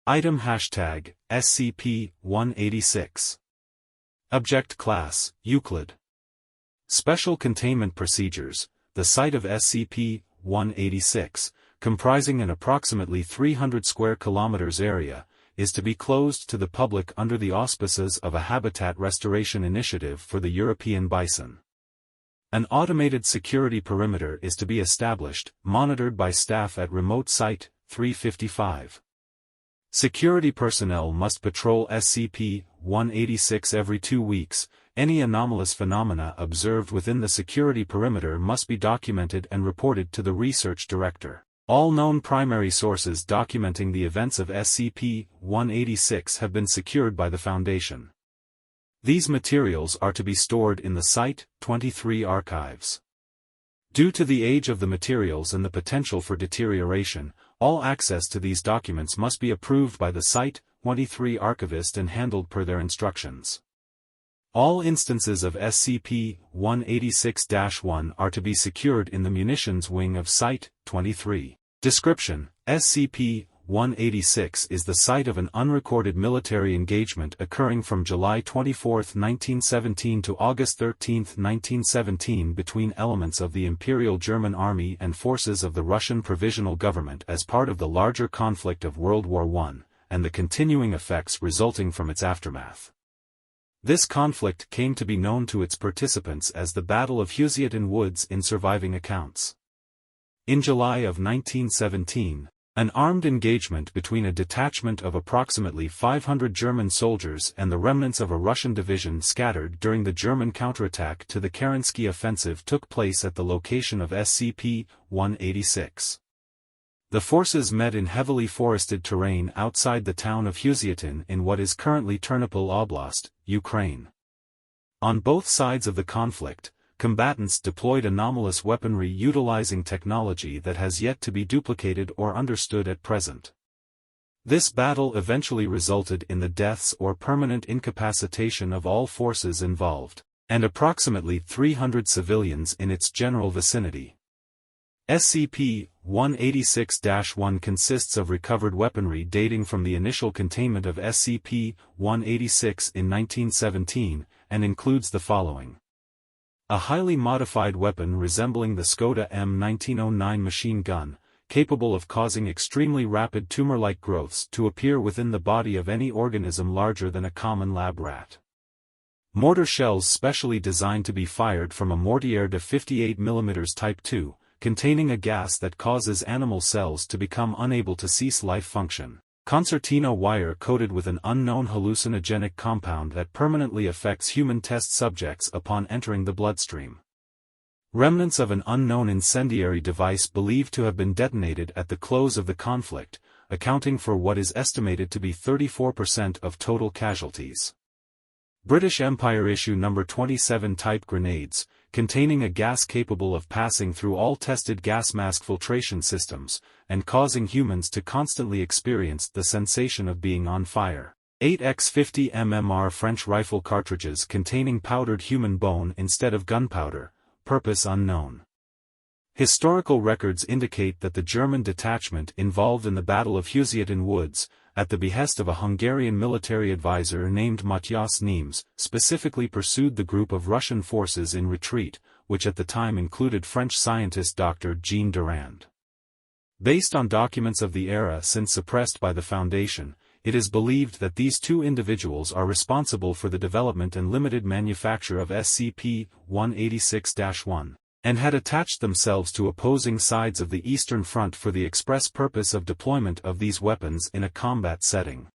Item hashtag, SCP-186. Object Class, Euclid. Special Containment Procedures. The site of SCP-186, comprising an approximately 300 square kilometers area, is to be closed to the public under the auspices of a habitat restoration initiative for the European bison. An automated security perimeter is to be established, monitored by staff at Remote Site 355. Security personnel must patrol SCP-186 every 2 weeks. Any anomalous phenomena observed within the security perimeter must be documented and reported to the Research Director. All known primary sources documenting the events of SCP-186 have been secured by the Foundation. These materials are to be stored in the Site-23 archives. Due to the age of the materials and the potential for deterioration, all access to these documents must be approved by the Site-23 archivist and handled per their instructions. All instances of SCP-186-1 are to be secured in the munitions wing of Site-23. Description: SCP-186 is the site of an unrecorded military engagement occurring from July 24, 1917 to August 13, 1917 between elements of the Imperial German Army and forces of the Russian Provisional Government as part of the larger conflict of World War I, and the continuing effects resulting from its aftermath. This conflict came to be known to its participants as the Battle of Husiatyn Woods in surviving accounts. In July of 1917, an armed engagement between a detachment of approximately 500 German soldiers and the remnants of a Russian division scattered during the German counterattack to the Kerensky offensive took place at the location of SCP-186. The forces met in heavily forested terrain outside the town of Husiatyn in what is currently Ternopil Oblast, Ukraine. On both sides of the conflict, combatants deployed anomalous weaponry utilizing technology that has yet to be duplicated or understood at present. This battle eventually resulted in the deaths or permanent incapacitation of all forces involved, and approximately 300 civilians in its general vicinity. SCP-186-1 consists of recovered weaponry dating from the initial containment of SCP-186 in 1917, and includes the following. A highly modified weapon resembling the Skoda M1909 machine gun, capable of causing extremely rapid tumor-like growths to appear within the body of any organism larger than a common lab rat. Mortar shells specially designed to be fired from a Mortier de 58 mm Type 2, containing a gas that causes animal cells to become unable to cease life function. Concertina wire coated with an unknown hallucinogenic compound that permanently affects human test subjects upon entering the bloodstream. Remnants of an unknown incendiary device believed to have been detonated at the close of the conflict, accounting for what is estimated to be 34% of total casualties. British Empire Issue No. 27 type grenades, containing a gas capable of passing through all tested gas mask filtration systems, and causing humans to constantly experience the sensation of being on fire. 8x50 mmR French rifle cartridges containing powdered human bone instead of gunpowder, purpose unknown. Historical records indicate that the German detachment involved in the Battle of Husiatyn Woods, at the behest of a Hungarian military advisor named Matyas Nemes, specifically pursued the group of Russian forces in retreat, which at the time included French scientist Dr. Jean Durand. Based on documents of the era since suppressed by the Foundation, it is believed that these two individuals are responsible for the development and limited manufacture of SCP-186-1. And had attached themselves to opposing sides of the Eastern Front for the express purpose of deployment of these weapons in a combat setting.